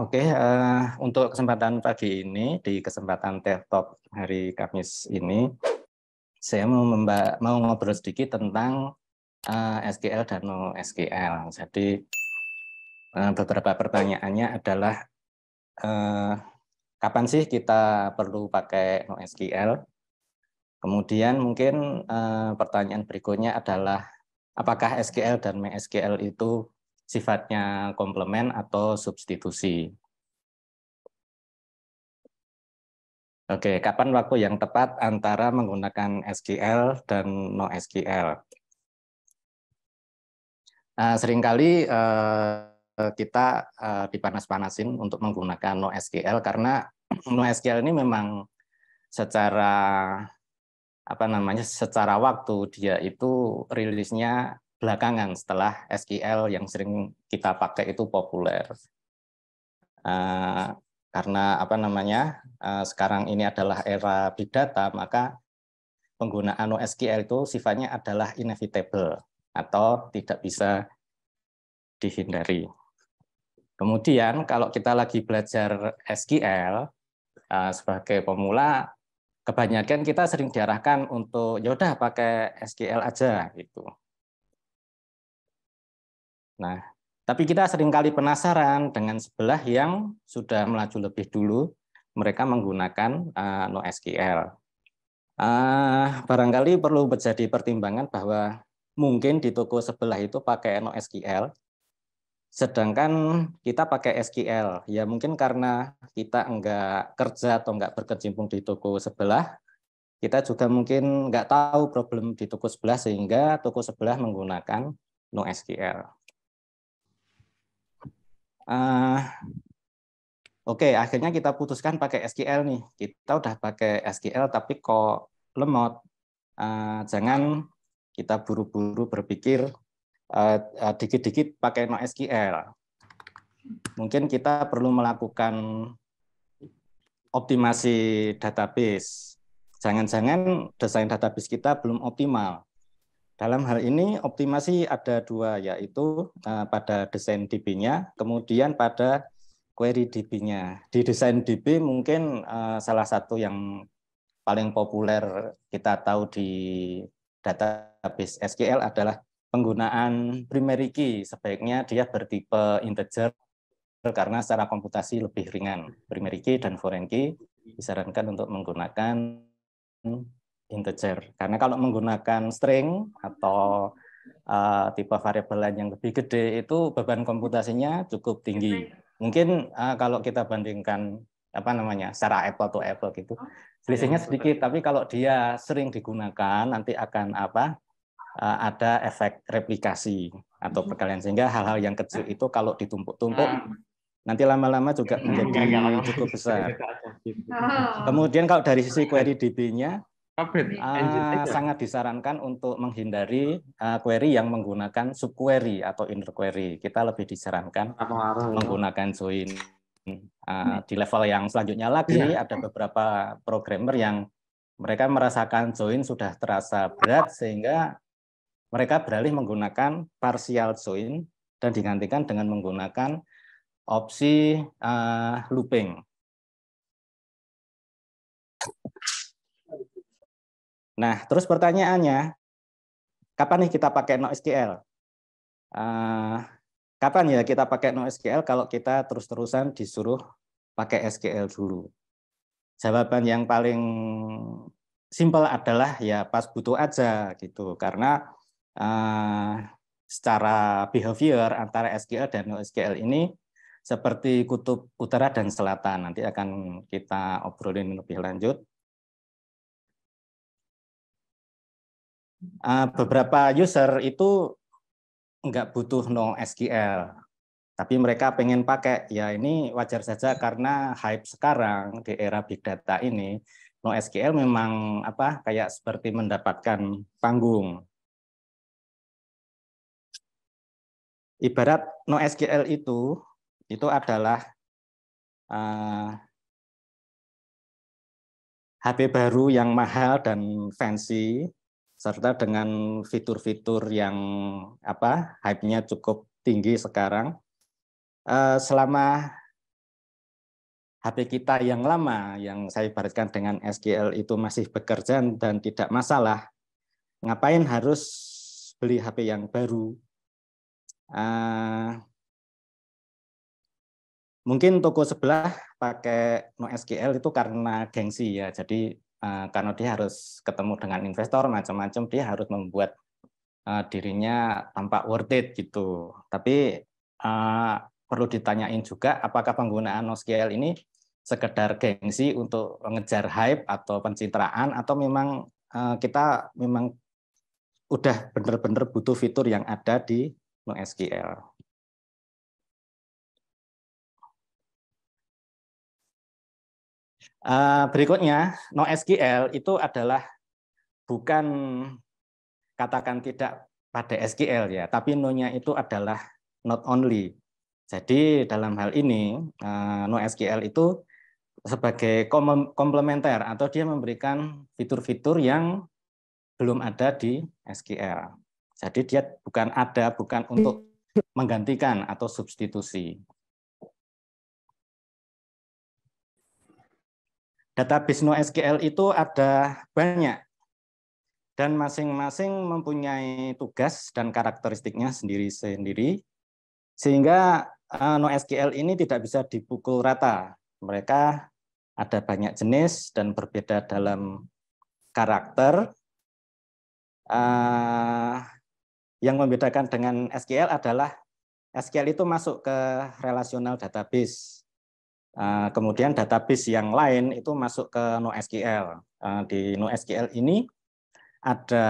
Oke, untuk kesempatan pagi ini, di kesempatan TED Talk hari Kamis ini, saya mau ngobrol sedikit tentang SQL dan NoSQL. Jadi beberapa pertanyaannya adalah kapan sih kita perlu pakai NoSQL? Kemudian mungkin pertanyaan berikutnya adalah apakah SQL dan MySQL itu sifatnya komplement atau substitusi? Oke, kapan waktu yang tepat antara menggunakan SQL dan NoSQL? Seringkali kita dipanas-panasin untuk menggunakan NoSQL karena NoSQL ini memang secara secara waktu dia itu rilisnya belakangan setelah SQL yang sering kita pakai itu populer. Karena sekarang ini adalah era big data, maka penggunaan NoSQL itu sifatnya adalah inevitable atau tidak bisa dihindari. Kemudian kalau kita lagi belajar SQL sebagai pemula, kebanyakan kita sering diarahkan untuk yaudah pakai SQL aja gitu. Nah, tapi kita seringkali penasaran dengan sebelah yang sudah melaju lebih dulu, mereka menggunakan NoSQL. Barangkali perlu menjadi pertimbangan bahwa mungkin di toko sebelah itu pakai NoSQL, sedangkan kita pakai SQL. Ya mungkin karena kita enggak kerja atau enggak berkecimpung di toko sebelah, kita juga mungkin enggak tahu problem di toko sebelah sehingga toko sebelah menggunakan NoSQL. Oke, akhirnya kita putuskan pakai SQL nih. Kita udah pakai SQL tapi kok lemot. Jangan kita buru-buru berpikir dikit-dikit pakai NoSQL. Mungkin kita perlu melakukan optimasi database. Jangan-jangan desain database kita belum optimal. Dalam hal ini optimasi ada dua, yaitu pada desain DB-nya, kemudian pada query DB-nya. Di desain DB mungkin salah satu yang paling populer kita tahu di database SQL adalah penggunaan primary key. Sebaiknya dia bertipe integer karena secara komputasi lebih ringan. Primary key dan foreign key disarankan untuk menggunakan integer. Karena kalau menggunakan string atau tipe variabel lain yang lebih gede itu beban komputasinya cukup tinggi. Mungkin kalau kita bandingkan secara apple to apple gitu, selisihnya sedikit. Tapi kalau dia sering digunakan nanti akan ada efek replikasi atau perkalian, sehingga hal-hal yang kecil itu kalau ditumpuk-tumpuk nanti lama-lama juga menjadi cukup besar. Kemudian kalau dari sisi query DB-nya, sangat disarankan untuk menghindari query yang menggunakan subquery atau inner query. Kita lebih disarankan menggunakan join. Di level yang selanjutnya lagi ada beberapa programmer yang mereka merasakan join sudah terasa berat sehingga mereka beralih menggunakan partial join dan digantikan dengan menggunakan opsi looping. Nah, terus pertanyaannya, kapan nih kita pakai NoSQL? Kapan ya kita pakai NoSQL kalau kita terus-terusan disuruh pakai SQL dulu? Jawaban yang paling simpel adalah ya pas butuh aja gitu, karena secara behavior antara SQL dan NoSQL ini seperti kutub utara dan selatan. Nanti akan kita obrolin lebih lanjut. Beberapa user itu nggak butuh NoSQL, tapi mereka pengen pakai. Ya ini wajar saja karena hype sekarang di era big data ini, NoSQL memang kayak seperti mendapatkan panggung. Ibarat NoSQL itu adalah HP baru yang mahal dan fancy, serta dengan fitur-fitur yang hype-nya cukup tinggi sekarang. Selama HP kita yang lama, yang saya ibaratkan dengan SQL itu masih bekerja dan tidak masalah, ngapain harus beli HP yang baru? Mungkin toko sebelah pakai NoSQL itu karena gengsi ya. Jadi karena dia harus ketemu dengan investor macam-macam, dia harus membuat dirinya tampak worth it gitu. Tapi perlu ditanyain juga apakah penggunaan NoSQL ini sekedar gengsi untuk mengejar hype atau pencitraan, atau memang kita memang udah benar-benar butuh fitur yang ada di NoSQL. Berikutnya, NoSQL itu adalah bukan katakan tidak pada SQL ya, tapi no-nya itu adalah not only. Jadi dalam hal ini NoSQL itu sebagai komplementer atau dia memberikan fitur-fitur yang belum ada di SQL. Jadi dia bukan untuk menggantikan atau substitusi. Database NoSQL itu ada banyak dan masing-masing mempunyai tugas dan karakteristiknya sendiri-sendiri, sehingga NoSQL ini tidak bisa dipukul rata. Mereka ada banyak jenis dan berbeda dalam karakter. Yang membedakan dengan SQL adalah SQL itu masuk ke relational database. Kemudian database yang lain itu masuk ke NoSQL. Di NoSQL ini ada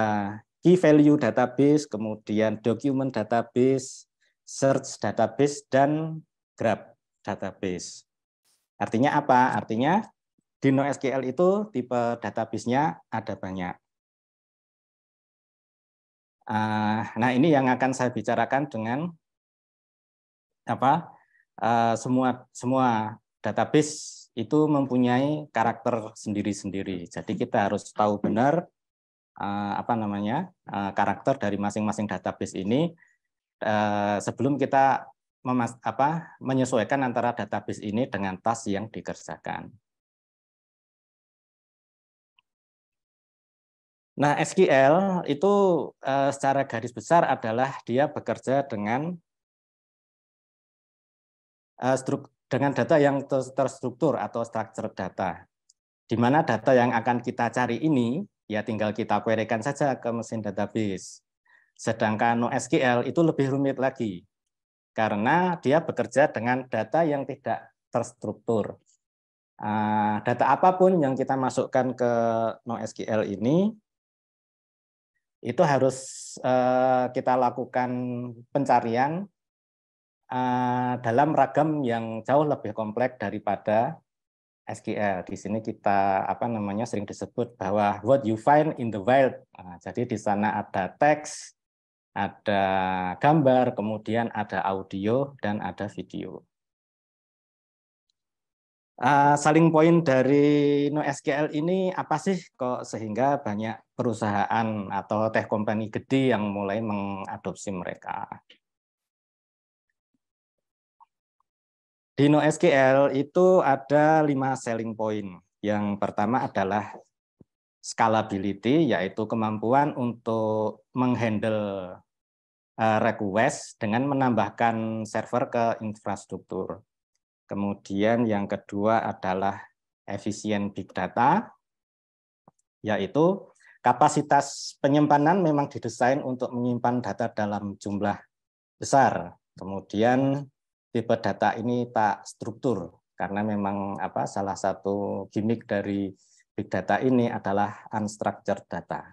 key value database, kemudian document database, search database, dan graph database. Artinya apa? Artinya di NoSQL itu tipe database-nya ada banyak. Nah, ini yang akan saya bicarakan dengan semua database itu mempunyai karakter sendiri-sendiri. Jadi kita harus tahu benar karakter dari masing-masing database ini sebelum kita menyesuaikan antara database ini dengan task yang dikerjakan. Nah, SQL itu secara garis besar adalah dia bekerja dengan data yang terstruktur atau structured data, di mana data yang akan kita cari ini ya tinggal kita query-kan saja ke mesin database. Sedangkan NoSQL itu lebih rumit lagi, karena dia bekerja dengan data yang tidak terstruktur. Data apapun yang kita masukkan ke NoSQL ini, itu harus kita lakukan pencarian dalam ragam yang jauh lebih kompleks daripada SQL. Di sini kita sering disebut bahwa what you find in the wild. Jadi di sana ada teks, ada gambar, kemudian ada audio dan ada video. Selling point dari NoSQL ini apa sih kok sehingga banyak perusahaan atau tech company gede yang mulai mengadopsi mereka? Di NoSQL itu ada 5 selling point. Yang pertama adalah scalability, yaitu kemampuan untuk menghandle request dengan menambahkan server ke infrastruktur. Kemudian yang kedua adalah efisien big data, yaitu kapasitas penyimpanan memang didesain untuk menyimpan data dalam jumlah besar. Kemudian tipe data ini tak struktur, karena memang salah satu gimmick dari big data ini adalah unstructured data.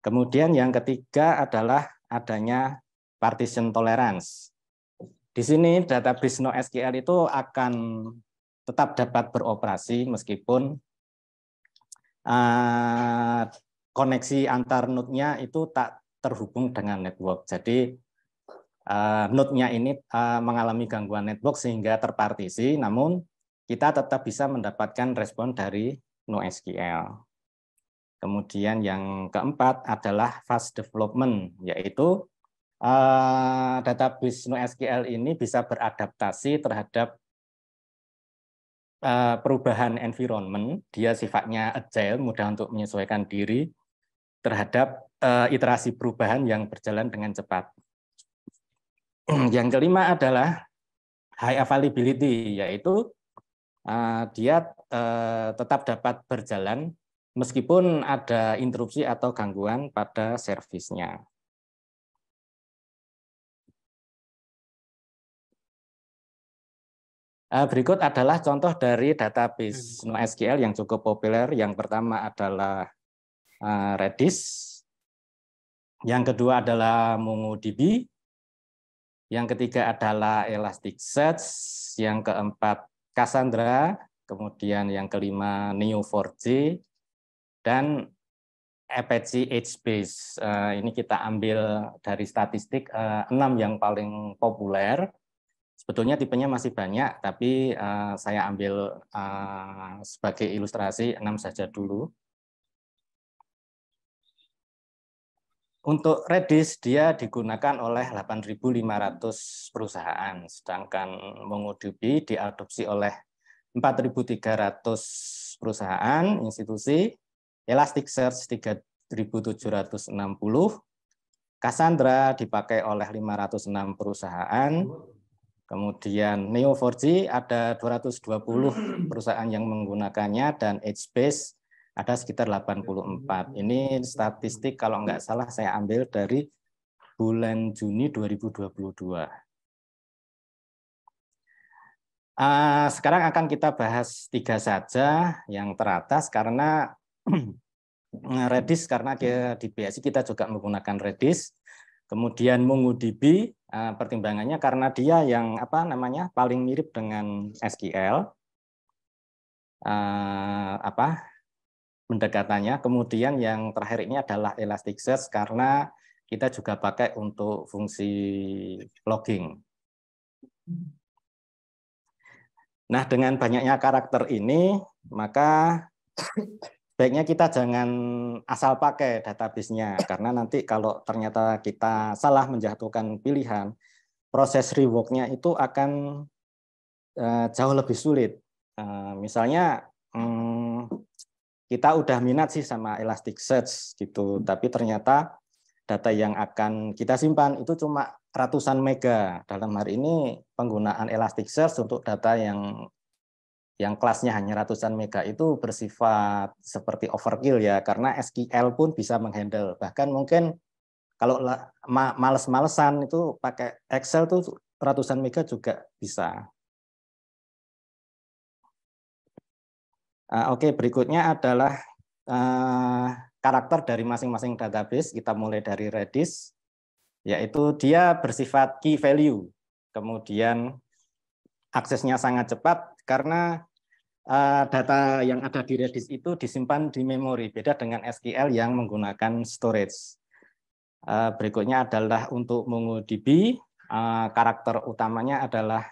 Kemudian yang ketiga adalah adanya partition tolerance. Di sini database NoSQL itu akan tetap dapat beroperasi meskipun koneksi antar node-nya itu tak terhubung dengan network. Jadi node-nya ini mengalami gangguan network sehingga terpartisi, namun kita tetap bisa mendapatkan respon dari NoSQL. Kemudian yang keempat adalah fast development, yaitu database NoSQL ini bisa beradaptasi terhadap perubahan environment, dia sifatnya agile, mudah untuk menyesuaikan diri terhadap iterasi perubahan yang berjalan dengan cepat. Yang kelima adalah high availability, yaitu dia tetap dapat berjalan meskipun ada interupsi atau gangguan pada servisnya. Berikut adalah contoh dari database NoSQL yang cukup populer. Yang pertama adalah Redis, yang kedua adalah MongoDB, yang ketiga adalah Elasticsearch, yang keempat Cassandra, kemudian yang kelima Neo4j, dan Apache HBase. Ini kita ambil dari statistik 6 yang paling populer. Sebetulnya tipenya masih banyak, tapi saya ambil sebagai ilustrasi 6 saja dulu. Untuk Redis, dia digunakan oleh 8.500 perusahaan, sedangkan MongoDB diadopsi oleh 4.300 perusahaan, institusi, Elasticsearch 3.760, Cassandra dipakai oleh 506 perusahaan, kemudian Neo4j ada 220 perusahaan yang menggunakannya, dan HBase ada sekitar 84. Ini statistik kalau nggak salah saya ambil dari bulan Juni 2022. Sekarang akan kita bahas 3 saja yang teratas, karena Redis, karena di BSI kita juga menggunakan Redis. Kemudian MongoDB, pertimbangannya karena dia yang paling mirip dengan SQL, pendekatannya. Kemudian yang terakhir ini adalah Elasticsearch karena kita juga pakai untuk fungsi logging. Nah, dengan banyaknya karakter ini, maka baiknya kita jangan asal pakai database-nya, karena nanti kalau ternyata kita salah menjatuhkan pilihan, proses rework-nya itu akan jauh lebih sulit. Misalnya kita udah minat sih sama Elasticsearch gitu, tapi ternyata data yang akan kita simpan itu cuma ratusan mega. Dalam hari ini penggunaan Elasticsearch untuk data yang kelasnya hanya ratusan mega itu bersifat seperti overkill ya, karena SQL pun bisa menghandle. Bahkan mungkin kalau males-malesan itu pakai Excel tuh ratusan mega juga bisa. Oke, berikutnya adalah karakter dari masing-masing database. Kita mulai dari Redis, yaitu dia bersifat key value. Kemudian aksesnya sangat cepat karena data yang ada di Redis itu disimpan di memori, beda dengan SQL yang menggunakan storage. Berikutnya adalah untuk MongoDB, karakter utamanya adalah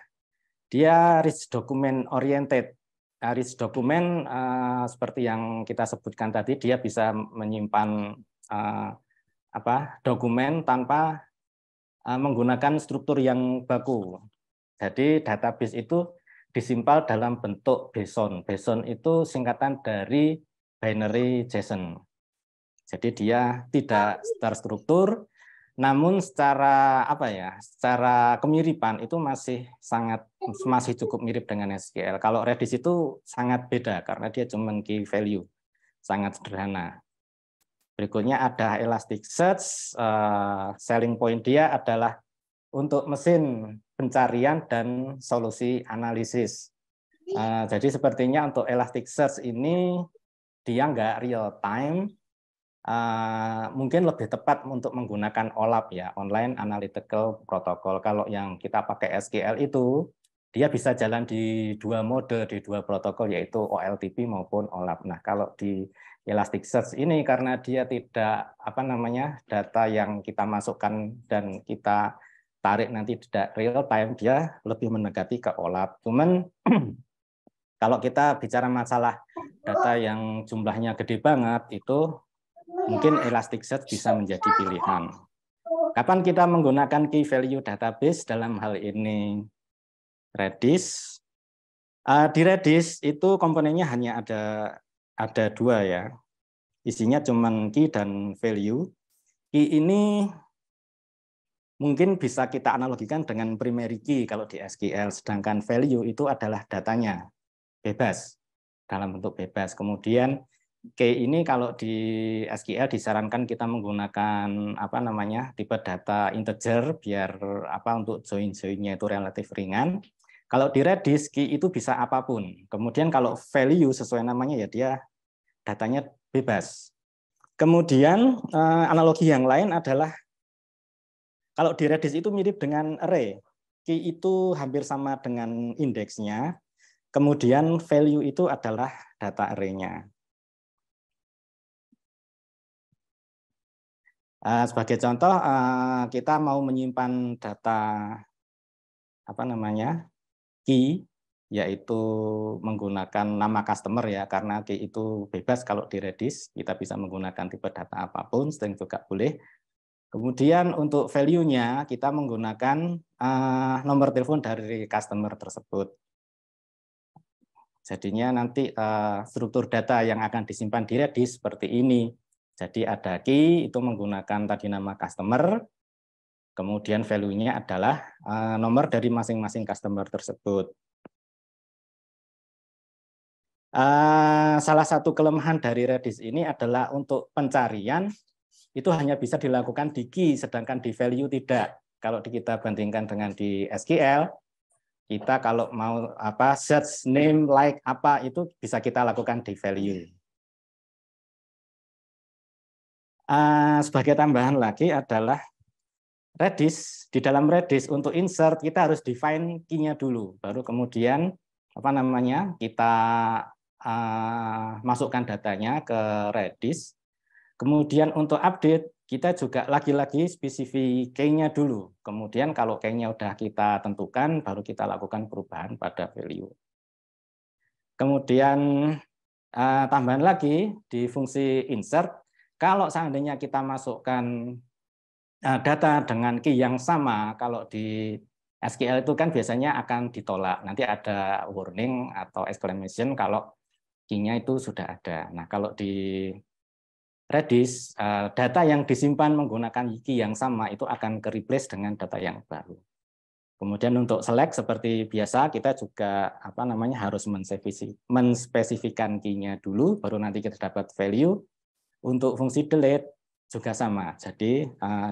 dia rich document oriented. Rich document seperti yang kita sebutkan tadi, dia bisa menyimpan dokumen tanpa menggunakan struktur yang baku. Jadi database itu disimpan dalam bentuk BSON. BSON itu singkatan dari binary JSON. Jadi dia tidak terstruktur, namun secara secara kemiripan itu masih cukup mirip dengan SQL. Kalau Redis itu sangat beda karena dia cuma key value, sangat sederhana. Berikutnya ada Elasticsearch, selling point dia adalah untuk mesin pencarian dan solusi analisis. Jadi sepertinya untuk Elasticsearch ini dia nggak real time, mungkin lebih tepat untuk menggunakan OLAP ya, Online Analytical Protocol. Kalau yang kita pakai SQL itu dia bisa jalan di 2 mode, di 2 protokol, yaitu OLTP maupun OLAP. Nah, kalau di Elasticsearch ini karena dia tidak data yang kita masukkan dan kita tarik nanti tidak real time, dia lebih mendekati ke OLAP. Cuman kalau kita bicara masalah data yang jumlahnya gede banget, itu mungkin Elasticsearch bisa menjadi pilihan. Kapan kita menggunakan key value database? Dalam hal ini Redis. Di Redis itu komponennya hanya ada dua ya. Isinya cuman key dan value. Key ini mungkin bisa kita analogikan dengan primary key kalau di SQL, sedangkan value itu adalah datanya, bebas, dalam bentuk bebas. Kemudian key ini kalau di SQL disarankan kita menggunakan apa namanya tipe data integer biar apa untuk join-joinnya itu relatif ringan. Kalau di Redis key itu bisa apapun. Kemudian kalau value sesuai namanya ya dia datanya bebas. Kemudian analogi yang lain adalah kalau di Redis itu mirip dengan array. Key itu hampir sama dengan indeksnya. Kemudian value itu adalah data array-nya. Sebagai contoh, kita mau menyimpan data apa namanya key, yaitu menggunakan nama customer ya, karena key itu bebas kalau di Redis, kita bisa menggunakan tipe data apapun, string juga boleh. Kemudian untuk value-nya kita menggunakan nomor telepon dari customer tersebut. Jadinya nanti struktur data yang akan disimpan di Redis seperti ini. Jadi ada key itu menggunakan tadi nama customer, kemudian value-nya adalah nomor dari masing-masing customer tersebut. Salah satu kelemahan dari Redis ini adalah untuk pencarian itu hanya bisa dilakukan di key, sedangkan di value tidak. Kalau kita bandingkan dengan di SQL, kita kalau mau apa search name like apa itu bisa kita lakukan di value. Sebagai tambahan lagi adalah Redis, di dalam Redis untuk insert kita harus define key-nya dulu, baru kemudian apa namanya kita masukkan datanya ke Redis. Kemudian untuk update kita juga lagi-lagi spesifik key-nya dulu. Kemudian kalau key-nya udah kita tentukan, baru kita lakukan perubahan pada value. Kemudian tambahan lagi di fungsi insert, kalau seandainya kita masukkan data dengan key yang sama, kalau di SQL itu kan biasanya akan ditolak. Nanti ada warning atau exclamation kalau key-nya itu sudah ada. Nah, kalau di Redis, data yang disimpan menggunakan key yang sama itu akan ke-replace dengan data yang baru. Kemudian untuk select seperti biasa kita juga apa namanya harus menspesifikan key-nya dulu, baru nanti kita dapat value. Untuk fungsi delete juga sama. Jadi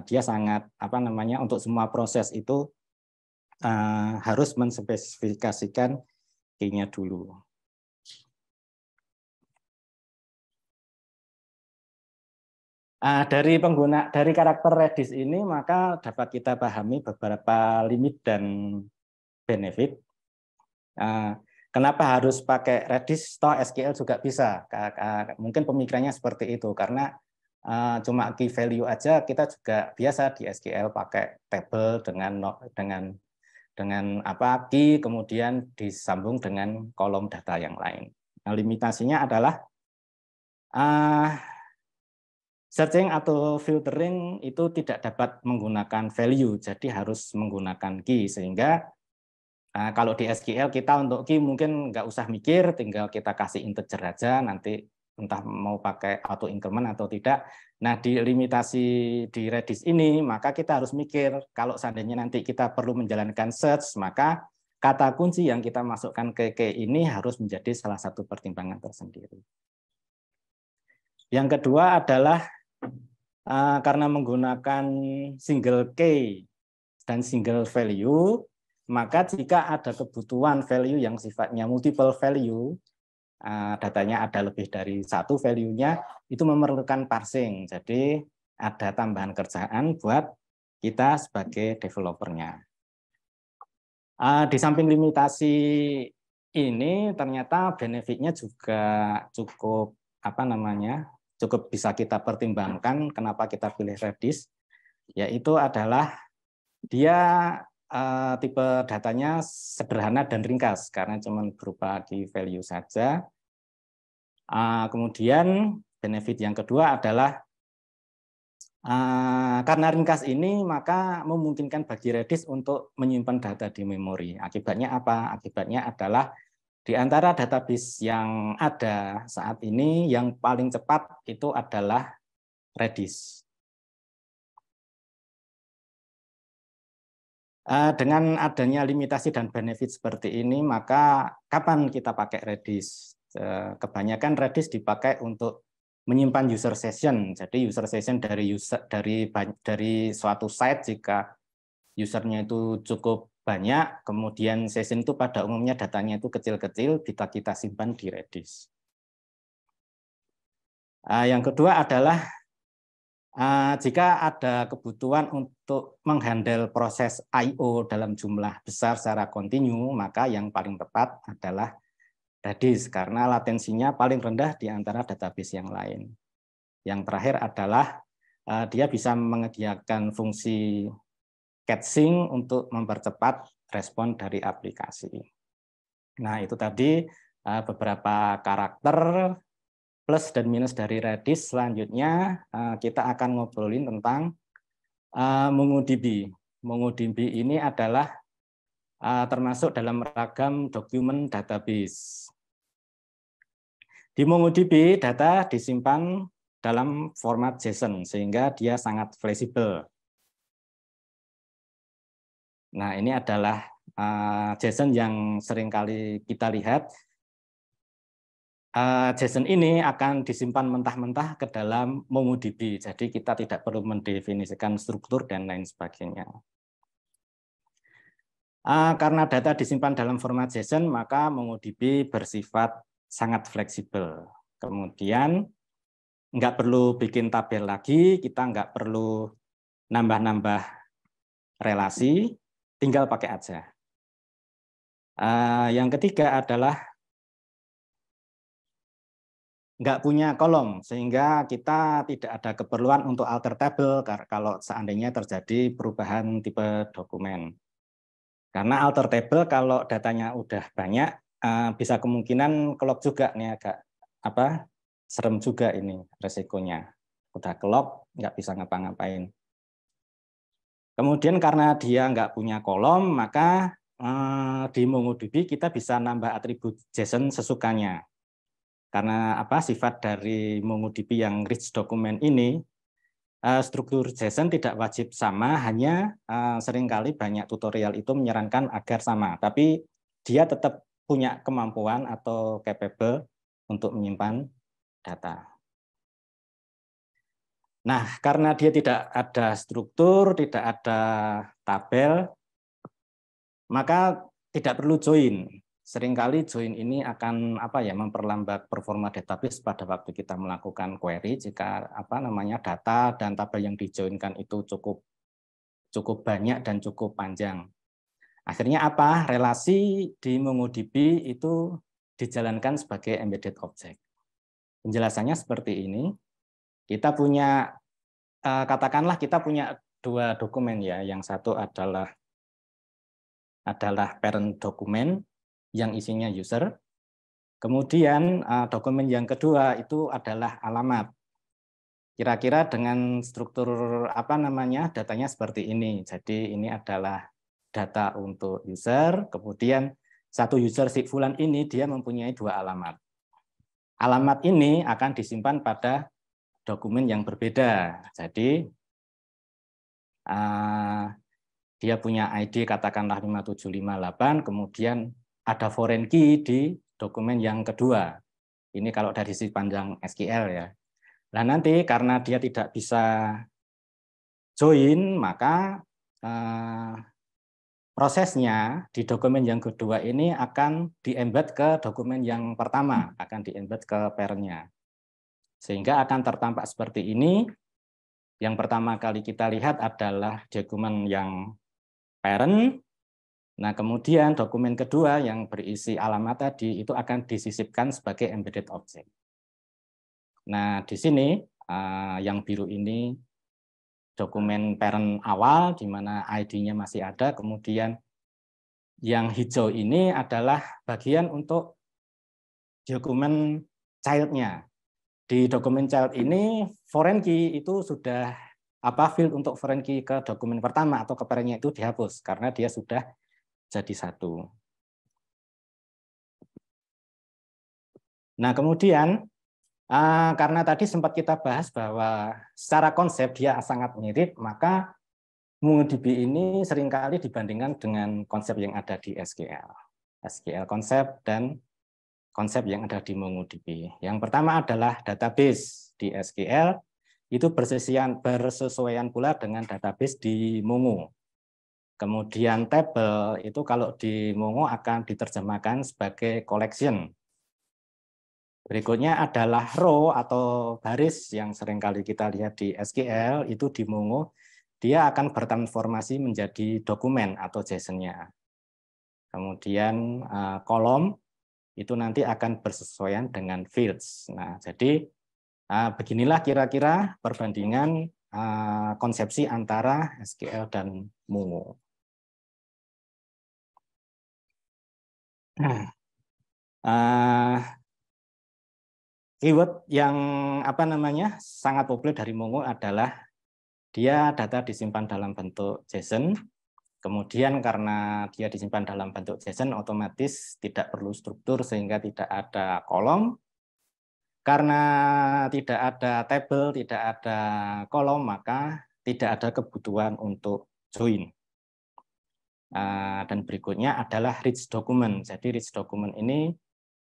dia sangat apa namanya untuk semua proses itu harus menspesifikasikan key-nya dulu. Dari karakter Redis ini maka dapat kita pahami beberapa limit dan benefit. Kenapa harus pakai Redis? Toh SQL juga bisa. Mungkin pemikirannya seperti itu karena cuma key value aja kita juga biasa di SQL pakai table dengan apa key kemudian disambung dengan kolom data yang lain. Nah, limitasinya adalah searching atau filtering itu tidak dapat menggunakan value, jadi harus menggunakan key. Sehingga kalau di SQL kita untuk key mungkin nggak usah mikir, tinggal kita kasih integer aja, nanti entah mau pakai auto increment atau tidak. Nah, di limitasi di Redis ini, maka kita harus mikir, kalau seandainya nanti kita perlu menjalankan search, maka kata kunci yang kita masukkan ke key ini harus menjadi salah satu pertimbangan tersendiri. Yang kedua adalah karena menggunakan single key dan single value, maka jika ada kebutuhan value yang sifatnya multiple value, datanya ada lebih dari satu value-nya, itu memerlukan parsing. Jadi ada tambahan kerjaan buat kita sebagai developernya. Di samping limitasi ini, ternyata benefitnya juga cukup apa namanya? Cukup bisa kita pertimbangkan kenapa kita pilih Redis, yaitu adalah dia tipe datanya sederhana dan ringkas karena cuma berupa key value saja. Kemudian benefit yang kedua adalah karena ringkas ini maka memungkinkan bagi Redis untuk menyimpan data di memori. Akibatnya apa? Akibatnya adalah Di antara database yang ada saat ini, yang paling cepat itu adalah Redis. Dengan adanya limitasi dan benefit seperti ini, maka kapan kita pakai Redis? Kebanyakan Redis dipakai untuk menyimpan user session. Jadi user session dari suatu site, jika usernya itu cukup banyak, kemudian session itu pada umumnya datanya itu kecil-kecil, kita simpan di Redis. Yang kedua adalah jika ada kebutuhan untuk menghandle proses I/O dalam jumlah besar secara kontinu, maka yang paling tepat adalah Redis, karena latensinya paling rendah di antara database yang lain. Yang terakhir adalah dia bisa menyediakan fungsi caching untuk mempercepat respon dari aplikasi. Nah, itu tadi beberapa karakter plus dan minus dari Redis. Selanjutnya kita akan ngobrolin tentang MongoDB. MongoDB ini adalah termasuk dalam ragam dokumen database. Di MongoDB, data disimpan dalam format JSON, sehingga dia sangat fleksibel. Nah, ini adalah JSON yang seringkali kita lihat. JSON ini akan disimpan mentah-mentah ke dalam MongoDB, jadi kita tidak perlu mendefinisikan struktur dan lain sebagainya. Karena data disimpan dalam format JSON, maka MongoDB bersifat sangat fleksibel. Kemudian nggak perlu bikin tabel lagi, kita nggak perlu nambah-nambah relasi, tinggal pakai aja. Yang ketiga adalah nggak punya kolom, sehingga kita tidak ada keperluan untuk alter table kalau seandainya terjadi perubahan tipe dokumen. Karena alter table kalau datanya udah banyak, bisa kemungkinan kelok juga nih, agak serem juga ini resikonya. Udah kelok, nggak bisa ngapa-ngapain. Kemudian karena dia nggak punya kolom, maka di MongoDB kita bisa nambah atribut JSON sesukanya. Karena sifat dari MongoDB yang rich document ini, struktur JSON tidak wajib sama, hanya seringkali banyak tutorial itu menyarankan agar sama, tapi dia tetap punya kemampuan atau capable untuk menyimpan data. Nah, karena dia tidak ada struktur, tidak ada tabel, maka tidak perlu join. Seringkali join ini akan memperlambat performa database pada waktu kita melakukan query jika data dan tabel yang dijoinkan itu cukup banyak dan cukup panjang. Akhirnya relasi di MongoDB itu dijalankan sebagai embedded object. Penjelasannya seperti ini. Kita punya katakanlah kita punya dua dokumen ya. Yang satu adalah parent dokumen yang isinya user. Kemudian dokumen yang kedua itu adalah alamat. Kira-kira dengan struktur datanya seperti ini. Jadi ini adalah data untuk user, kemudian satu user si fulan ini dia mempunyai dua alamat. Alamat ini akan disimpan pada dokumen yang berbeda. Jadi dia punya ID katakanlah 5758, kemudian ada foreign key di dokumen yang kedua. Ini kalau dari sisi panjang SQL ya. Nah nanti karena dia tidak bisa join, maka prosesnya di dokumen yang kedua ini akan di-embed ke dokumen yang pertama, akan di-embed ke parent-nya. Sehingga akan tertampak seperti ini. Yang pertama kali kita lihat adalah dokumen yang parent. Nah, kemudian dokumen kedua yang berisi alamat tadi itu akan disisipkan sebagai embedded object. Nah, di sini yang biru ini dokumen parent awal, di mana ID-nya masih ada. Kemudian yang hijau ini adalah bagian untuk dokumen child-nya. Di dokumen child ini, foreign key itu sudah field untuk foreign key ke dokumen pertama atau ke parent-nya itu dihapus karena dia sudah jadi satu. Nah, kemudian karena tadi sempat kita bahas bahwa secara konsep dia sangat mirip, maka MongoDB ini seringkali dibandingkan dengan konsep yang ada di SQL. SQL konsep dan konsep yang ada di MongoDB. Yang pertama adalah database di SQL, itu bersesuaian pula dengan database di Mongo. Kemudian table itu kalau di Mongo akan diterjemahkan sebagai collection. Berikutnya adalah row atau baris yang seringkali kita lihat di SQL, itu di Mongo, dia akan bertransformasi menjadi dokumen atau JSON-nya. Kemudian kolom, itu nanti akan bersesuaian dengan fields. Nah, jadi beginilah kira-kira perbandingan konsepsi antara SQL dan Mongo. Keyword yang sangat populer dari Mongo adalah dia data disimpan dalam bentuk JSON. Kemudian karena dia disimpan dalam bentuk JSON, otomatis tidak perlu struktur sehingga tidak ada kolom. Karena tidak ada table, tidak ada kolom, maka tidak ada kebutuhan untuk join. Dan berikutnya adalah rich document. Jadi rich document ini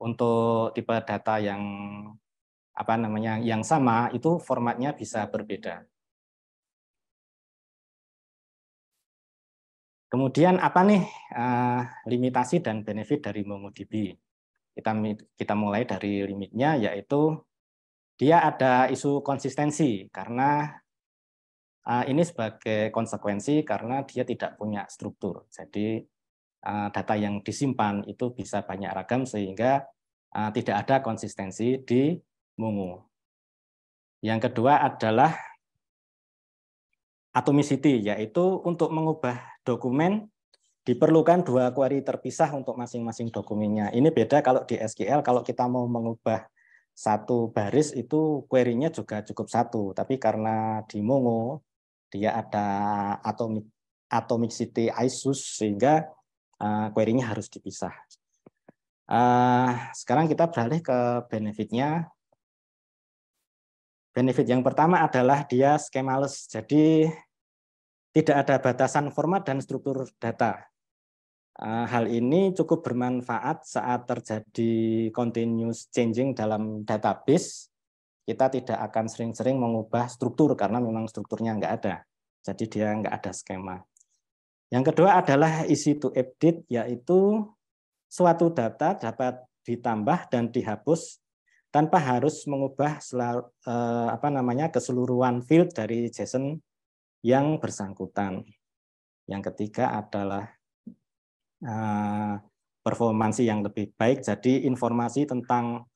untuk tipe data yang yang sama, itu formatnya bisa berbeda. Kemudian apa nih limitasi dan benefit dari MongoDB? Kita mulai dari limitnya, yaitu dia ada isu konsistensi, karena ini sebagai konsekuensi karena dia tidak punya struktur. Jadi data yang disimpan itu bisa banyak ragam sehingga tidak ada konsistensi di Mongo. Yang kedua adalah atomicity, yaitu untuk mengubah dokumen diperlukan 2 query terpisah untuk masing-masing dokumennya. Ini beda kalau di SQL, kalau kita mau mengubah satu baris itu query-nya juga cukup 1, tapi karena di Mongo dia ada atomicity ISUS sehingga query-nya harus dipisah. Sekarang kita beralih ke benefit-nya. Benefit yang pertama adalah dia schemaless, jadi tidak ada batasan format dan struktur data. Hal ini cukup bermanfaat saat terjadi continuous changing dalam database. Kita tidak akan sering-sering mengubah struktur karena memang strukturnya nggak ada. Jadi dia nggak ada skema. Yang kedua adalah easy to update, yaitu suatu data dapat ditambah dan dihapus tanpa harus mengubah keseluruhan field dari JSON yang bersangkutan. Yang ketiga adalah performansi yang lebih baik. Jadi informasi tentang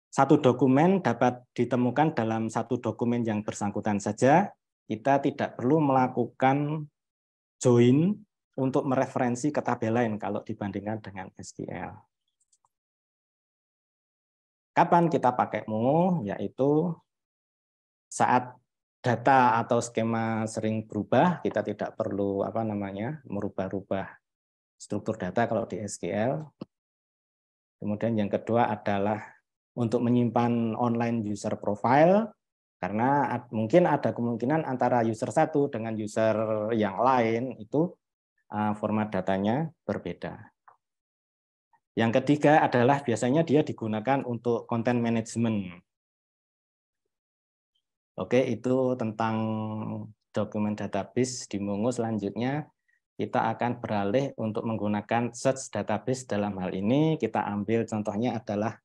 satu dokumen dapat ditemukan dalam satu dokumen yang bersangkutan saja. Kita tidak perlu melakukan join untuk mereferensi ke tabel lain kalau dibandingkan dengan SQL. Kapan kita pakai Mongo? Yaitu saat data atau skema sering berubah, kita tidak perlu merubah-rubah struktur data kalau di SQL. Kemudian yang kedua adalah untuk menyimpan online user profile, karena mungkin ada kemungkinan antara user satu dengan user yang lain itu format datanya berbeda. Yang ketiga adalah biasanya dia digunakan untuk content management. Oke, itu tentang dokumen database di Mongo. Selanjutnya kita akan beralih untuk menggunakan search database. Dalam hal ini kita ambil contohnya adalah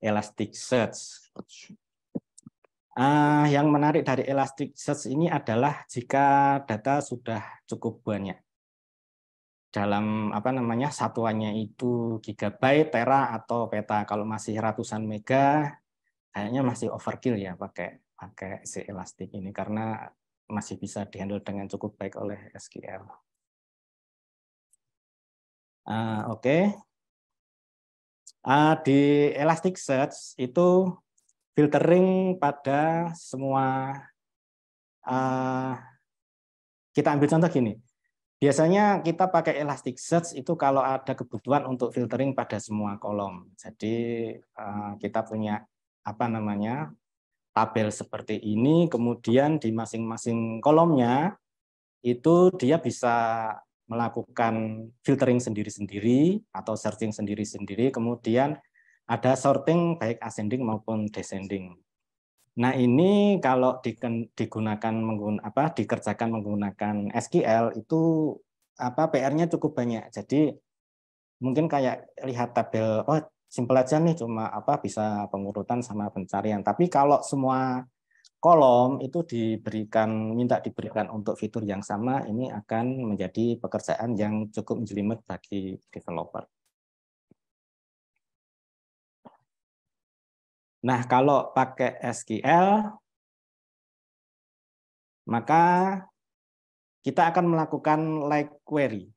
Elasticsearch. Yang menarik dari Elasticsearch ini adalah jika data sudah cukup banyak. Dalam satuannya itu gigabyte, tera atau peta. Kalau masih ratusan mega, kayaknya masih overkill ya pakai si Elastic ini karena masih bisa dihandle dengan cukup baik oleh SQL. Oke. Di Elasticsearch itu filtering pada semua. Kita ambil contoh gini. Biasanya kita pakai Elasticsearch itu kalau ada kebutuhan untuk filtering pada semua kolom. Jadi kita punya apa namanya tabel seperti ini, kemudian di masing-masing kolomnya itu dia bisa melakukan filtering sendiri-sendiri atau searching sendiri-sendiri, kemudian ada sorting baik ascending maupun descending. Nah, ini kalau dikerjakan menggunakan SQL itu PR-nya cukup banyak. Jadi mungkin kayak lihat tabel, oh simpel aja nih, cuma bisa pengurutan sama pencarian. Tapi kalau semua kolom itu minta diberikan untuk fitur yang sama, ini akan menjadi pekerjaan yang cukup jelimet bagi developer. Nah, kalau pakai SQL, maka kita akan melakukan like query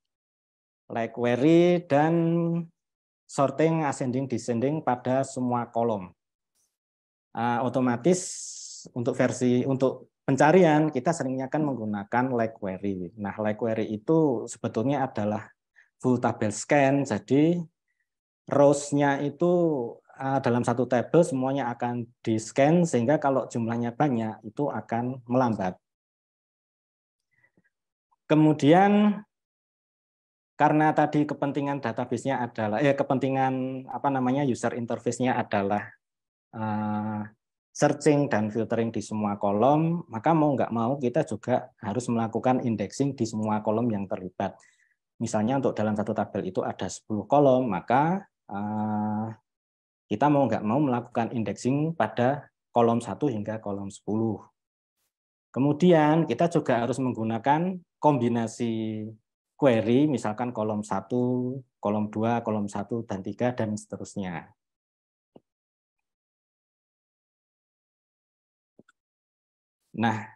dan sorting ascending descending pada semua kolom. Otomatis untuk pencarian kita seringnya kan menggunakan like query. Nah, like query itu sebetulnya adalah full tabel scan, jadi rows-nya itu dalam satu tabel semuanya akan di-scan, sehingga kalau jumlahnya banyak itu akan melambat. Kemudian karena tadi kepentingan database-nya adalah kepentingan user interface-nya adalah searching dan filtering di semua kolom, maka mau nggak mau kita juga harus melakukan indexing di semua kolom yang terlibat. Misalnya untuk dalam satu tabel itu ada 10 kolom, maka kita mau nggak mau melakukan indexing pada kolom 1 hingga kolom 10. Kemudian kita juga harus menggunakan kombinasi query, misalkan kolom 1, kolom 2, kolom 1, dan 3, dan seterusnya. Nah,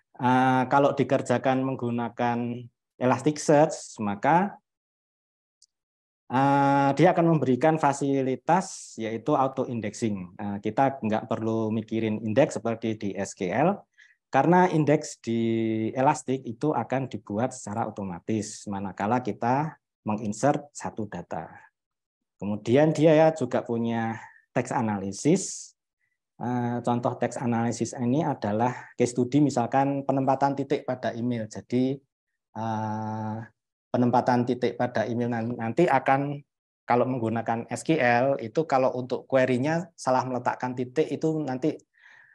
kalau dikerjakan menggunakan Elasticsearch, maka dia akan memberikan fasilitas yaitu auto indexing. Kita nggak perlu mikirin indeks seperti di SQL, karena indeks di Elastic itu akan dibuat secara otomatis manakala kita menginsert satu data. Kemudian dia juga punya text analysis. Contoh text analysis ini adalah case study, misalkan penempatan titik pada email. Jadi penempatan titik pada email nanti akan, kalau menggunakan SQL itu kalau untuk query-nya salah meletakkan titik itu nanti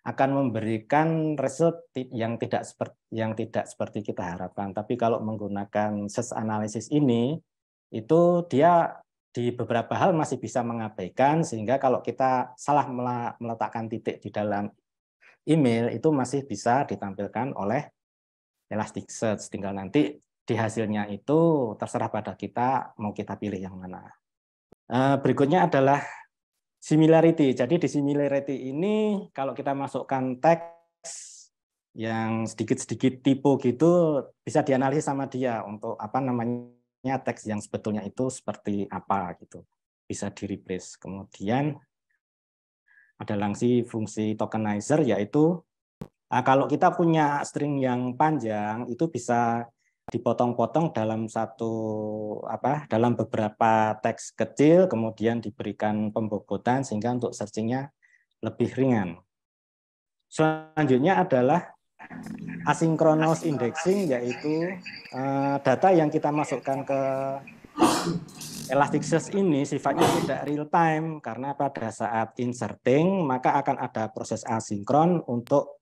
akan memberikan result yang tidak seperti kita harapkan. Tapi kalau menggunakan search analysis ini, itu dia di beberapa hal masih bisa mengabaikan, sehingga kalau kita salah meletakkan titik di dalam email itu masih bisa ditampilkan oleh Elasticsearch. Tinggal nanti di hasilnya itu terserah pada kita mau kita pilih yang mana. Berikutnya adalah similarity. Jadi di similarity ini kalau kita masukkan teks yang sedikit-sedikit tipe gitu, bisa dianalisis sama dia untuk teks yang sebetulnya itu seperti apa gitu. Bisa di-replace. Kemudian ada fungsi tokenizer, yaitu kalau kita punya string yang panjang itu bisa dipotong-potong dalam dalam beberapa teks kecil, kemudian diberikan pembobotan sehingga untuk searching-nya lebih ringan. Selanjutnya adalah asynchronous indexing, yaitu data yang kita masukkan ke Elasticsearch ini sifatnya tidak real time, karena pada saat inserting maka akan ada proses asinkron untuk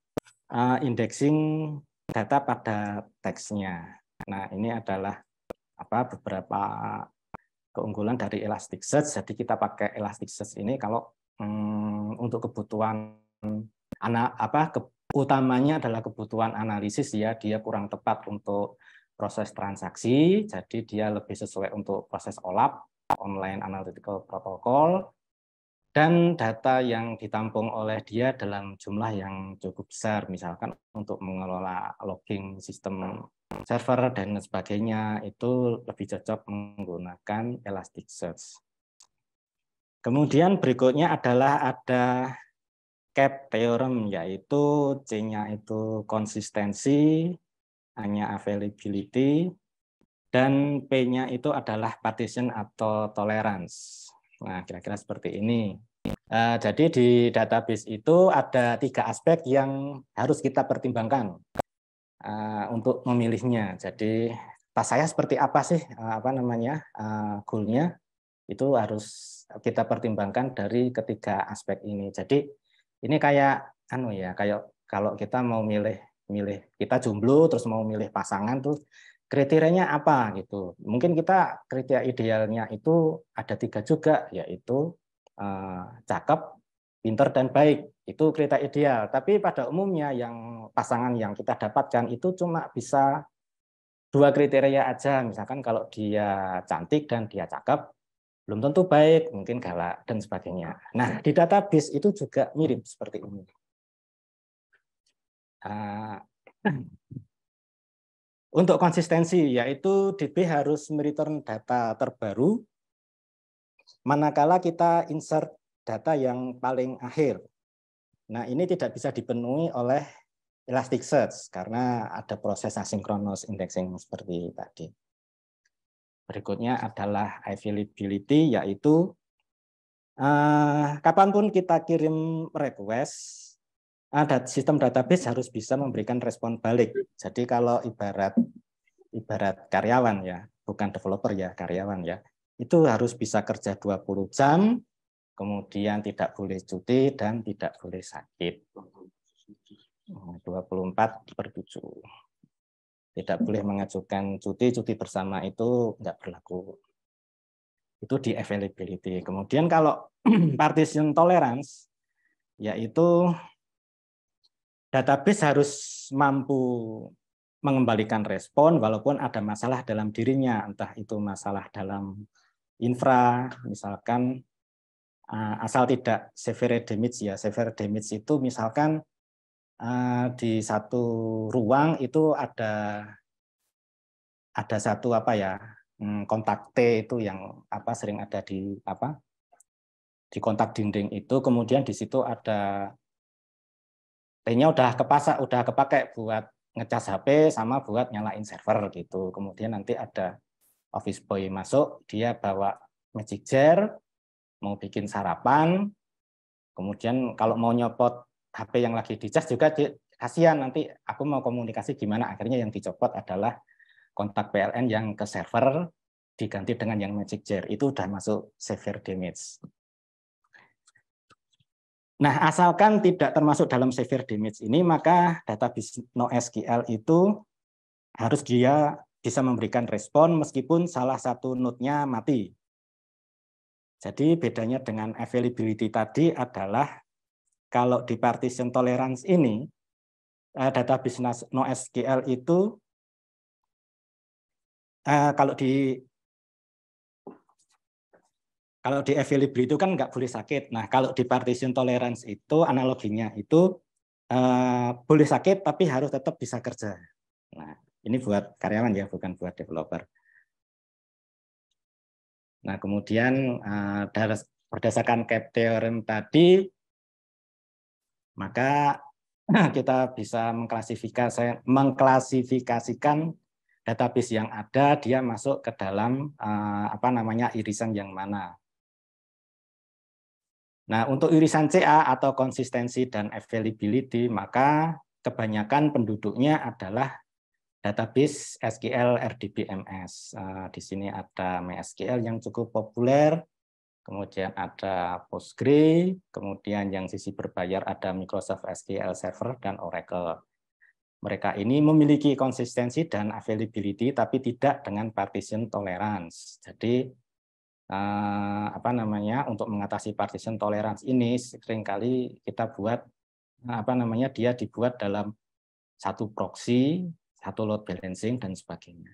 indexing data pada teksnya. Nah, ini adalah beberapa keunggulan dari Elasticsearch. Jadi kita pakai Elasticsearch ini kalau untuk kebutuhan utamanya adalah kebutuhan analisis, ya, dia kurang tepat untuk proses transaksi, jadi dia lebih sesuai untuk proses OLAP, Online Analytical Protocol, dan data yang ditampung oleh dia dalam jumlah yang cukup besar, misalkan untuk mengelola logging sistem server dan sebagainya, itu lebih cocok menggunakan Elasticsearch. Kemudian berikutnya adalah ada CAP theorem, yaitu C-nya itu konsistensi, A-nya availability, Dan P-nya itu adalah partition atau tolerance. Nah, kira-kira seperti ini. Jadi di database itu ada 3 aspek yang harus kita pertimbangkan untuk memilihnya. Jadi tas saya seperti apa sih, goal-nya itu harus kita pertimbangkan dari ketiga aspek ini. Jadi ini kayak kayak kalau kita mau milih kita jomblo terus mau milih pasangan tuh kriterianya apa gitu. Mungkin kita kriteria idealnya itu ada 3 juga, yaitu cakep, pinter, dan baik. Itu kriteria ideal. Tapi pada umumnya yang pasangan yang kita dapatkan itu cuma bisa 2 kriteria aja. Misalkan kalau dia cantik dan dia cakep, belum tentu baik, mungkin galak, dan sebagainya. Nah, di database itu juga mirip seperti ini. Untuk konsistensi, yaitu DB harus mereturn data terbaru manakala kita insert data yang paling akhir. Nah, ini tidak bisa dipenuhi oleh Elasticsearch karena ada proses asynchronous indexing seperti tadi. Berikutnya adalah availability, yaitu kapanpun kita kirim request, sistem database harus bisa memberikan respon balik. Jadi kalau ibarat karyawan ya, bukan developer ya, karyawan ya, itu harus bisa kerja 20 jam, kemudian tidak boleh cuti dan tidak boleh sakit. 24/7. Tidak boleh mengajukan cuti bersama itu nggak berlaku. Itu di availability. Kemudian kalau partition tolerance, yaitu database harus mampu mengembalikan respon walaupun ada masalah dalam dirinya, entah itu masalah dalam infra, misalkan asal tidak severe damage ya. Severe damage itu misalkan di satu ruang itu ada satu kontak T itu yang sering ada di kontak dinding itu, kemudian di situ ada T-nya udah kepakai buat ngecas HP sama buat nyalain server gitu. Kemudian nanti ada office boy masuk, dia bawa magic jar, mau bikin sarapan, kemudian kalau mau nyopot HP yang lagi dicas juga kasihan, nanti aku mau komunikasi gimana, akhirnya yang dicopot adalah kontak PLN yang ke server diganti dengan yang magic jar, itu udah masuk severe damage. Nah, asalkan tidak termasuk dalam severe damage ini, maka database NoSQL itu harus dia bisa memberikan respon meskipun salah satu node-nya mati. Jadi bedanya dengan availability tadi adalah kalau di partition tolerance ini, database NoSQL itu kalau di availability itu kan nggak boleh sakit. Nah, kalau di partition tolerance itu analoginya itu boleh sakit tapi harus tetap bisa kerja. Nah, ini buat karyawan ya, bukan buat developer. Nah, kemudian berdasarkan CAP theorem tadi, maka kita bisa mengklasifikasikan database yang ada, dia masuk ke dalam irisan yang mana. Nah, untuk irisan CA atau konsistensi dan availability, maka kebanyakan penduduknya adalah database SQL RDBMS. Di sini ada MySQL yang cukup populer, kemudian ada Postgre, kemudian yang sisi berbayar ada Microsoft SQL Server dan Oracle. Mereka ini memiliki konsistensi dan availability, tapi tidak dengan partition tolerance. Jadi untuk mengatasi partition tolerance ini seringkali kita buat dia dibuat dalam satu proxy, satu load balancing dan sebagainya.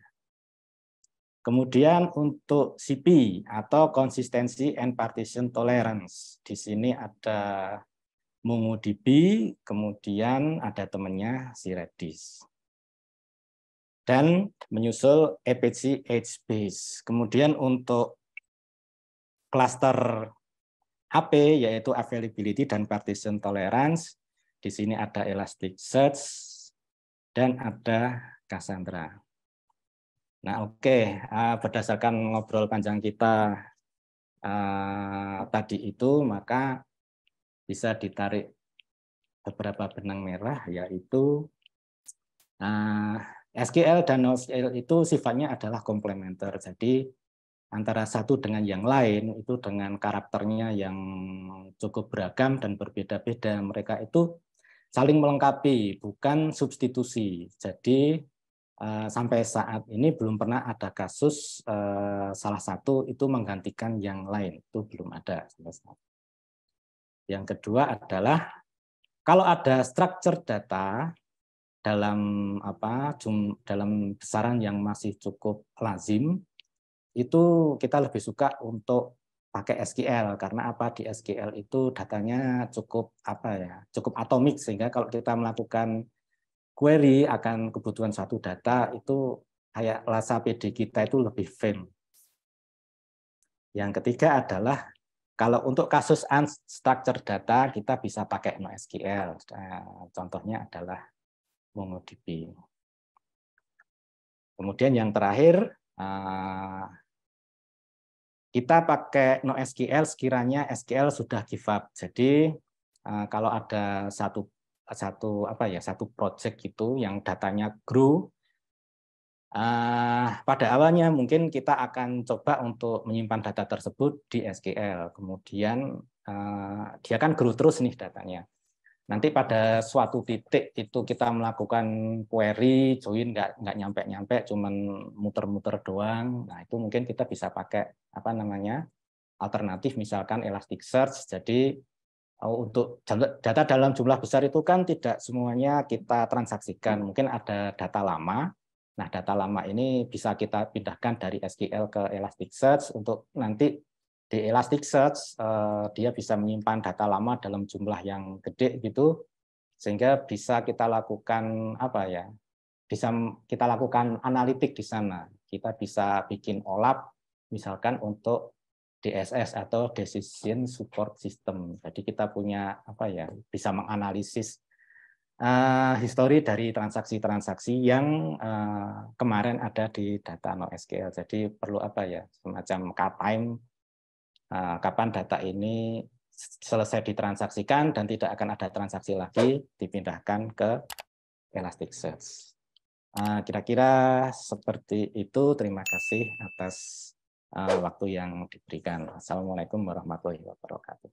Kemudian untuk CP atau consistency and partition tolerance, di sini ada MongoDB, kemudian ada temannya si Redis. Dan menyusul Apache HBase. Kemudian untuk cluster AP yaitu availability dan partition tolerance. Di sini ada Elasticsearch dan ada Cassandra. Nah, oke, berdasarkan ngobrol panjang kita tadi itu, maka bisa ditarik beberapa benang merah, yaitu SQL dan NoSQL itu sifatnya adalah komplementer. Jadi antara satu dengan yang lain itu dengan karakternya yang cukup beragam dan berbeda-beda. Mereka itu saling melengkapi, bukan substitusi. Jadi sampai saat ini belum pernah ada kasus salah satu itu menggantikan yang lain. Itu belum ada. Yang kedua adalah kalau ada structure data dalam dalam besaran yang masih cukup lazim, itu kita lebih suka untuk pakai SQL karena apa, di SQL itu datanya cukup cukup atomik, sehingga kalau kita melakukan query akan kebutuhan suatu data itu kayak rasa PD kita itu lebih firm. Yang ketiga adalah kalau untuk kasus unstructured data kita bisa pakai NoSQL. Contohnya adalah MongoDB. Kemudian yang terakhir, kita pakai NoSQL sekiranya SQL sudah give up. Jadi kalau ada satu project gitu yang datanya grow, pada awalnya mungkin kita akan coba untuk menyimpan data tersebut di SQL. Kemudian dia kan grow terus nih datanya. Nanti pada suatu titik itu kita melakukan query, join nggak nyampe-nyampe, cuman muter-muter doang. Nah, itu mungkin kita bisa pakai alternatif, misalkan Elasticsearch. Jadi untuk data dalam jumlah besar itu kan tidak semuanya kita transaksikan. Mungkin ada data lama. Nah, data lama ini bisa kita pindahkan dari SQL ke Elasticsearch untuk nanti di Elasticsearch dia bisa menyimpan data lama dalam jumlah yang gede gitu, sehingga bisa kita lakukan bisa kita lakukan analitik di sana. Kita bisa bikin OLAP misalkan untuk DSS atau Decision Support System. Jadi kita punya bisa menganalisis histori dari transaksi-transaksi yang kemarin ada di data NoSQL. Jadi perlu semacam cut time, kapan data ini selesai ditransaksikan dan tidak akan ada transaksi lagi, dipindahkan ke Elasticsearch. Kira-kira seperti itu. Terima kasih atas waktu yang diberikan. Assalamualaikum warahmatullahi wabarakatuh.